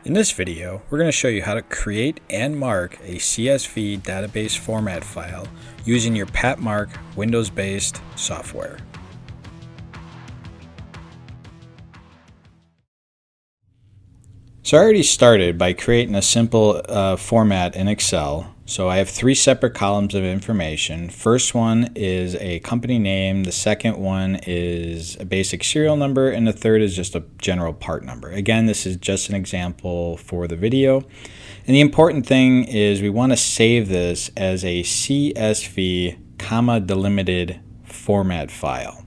In this video, we're going to show you how to create and mark a CSV database format file using your Patmark Windows-based software. So I already started by creating a simple format in Excel. So I have three separate columns of information. First one is a company name, the second one is a basic serial number, and the third is just a general part number. Again, this is just an example for the video. And the important thing is we want to save this as a CSV, delimited format file.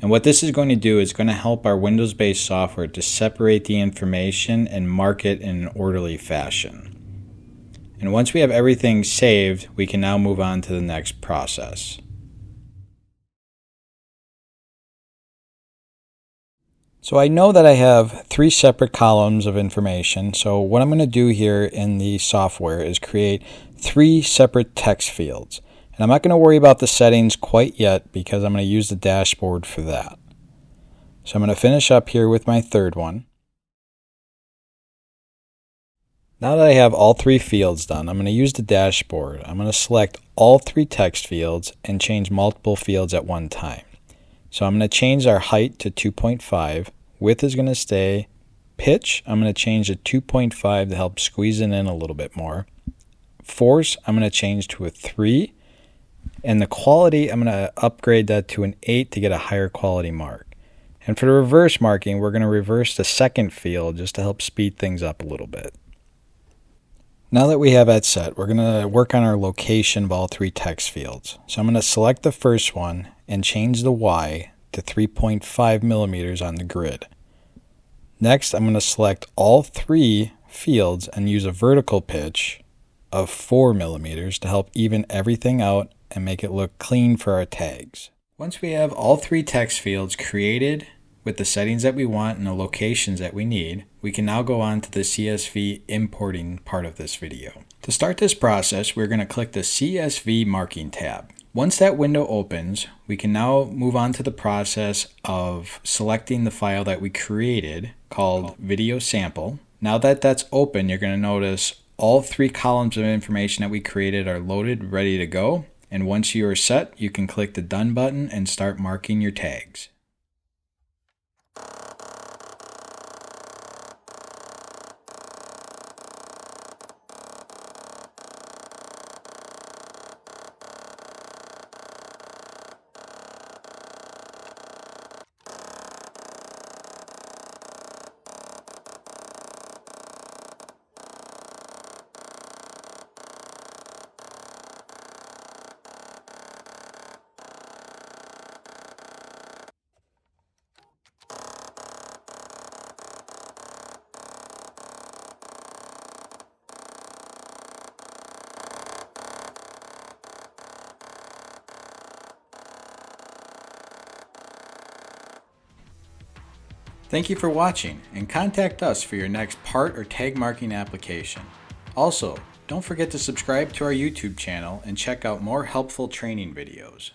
And what this is going to do is going to help our Windows-based software to separate the information and mark it in an orderly fashion. And once we have everything saved, we can now move on to the next process. So I know that I have three separate columns of information. So what I'm going to do here in the software is create three separate text fields. And I'm not going to worry about the settings quite yet because I'm going to use the dashboard for that. So I'm going to finish up here with my third one. Now that I have all three fields done, I'm going to use the dashboard. I'm going to select all three text fields and change multiple fields at one time. So I'm going to change our height to 2.5. Width is going to stay. Pitch, I'm going to change to 2.5 to help squeeze it in a little bit more. Force, I'm going to change to a 3. And the quality, I'm going to upgrade that to an 8 to get a higher quality mark. And for the reverse marking, we're going to reverse the second field just to help speed things up a little bit. Now that we have that set, we're going to work on our location of all three text fields. So I'm going to select the first one and change the Y to 3.5 millimeters on the grid. Next, I'm going to select all three fields and use a vertical pitch of 4 millimeters to help even everything out and make it look clean for our tags. Once we have all three text fields created with the settings that we want and the locations that we need, we can now go on to the CSV importing part of this video. To start this process, we're going to click the CSV marking tab. Once that window opens, we can now move on to the process of selecting the file that we created called video sample. Now that that's open, you're going to notice all three columns of information that we created are loaded, ready to go. And once you are set, you can click the Done button and start marking your tags. Thank you for watching, and contact us for your next part or tag marking application. Also, don't forget to subscribe to our YouTube channel and check out more helpful training videos.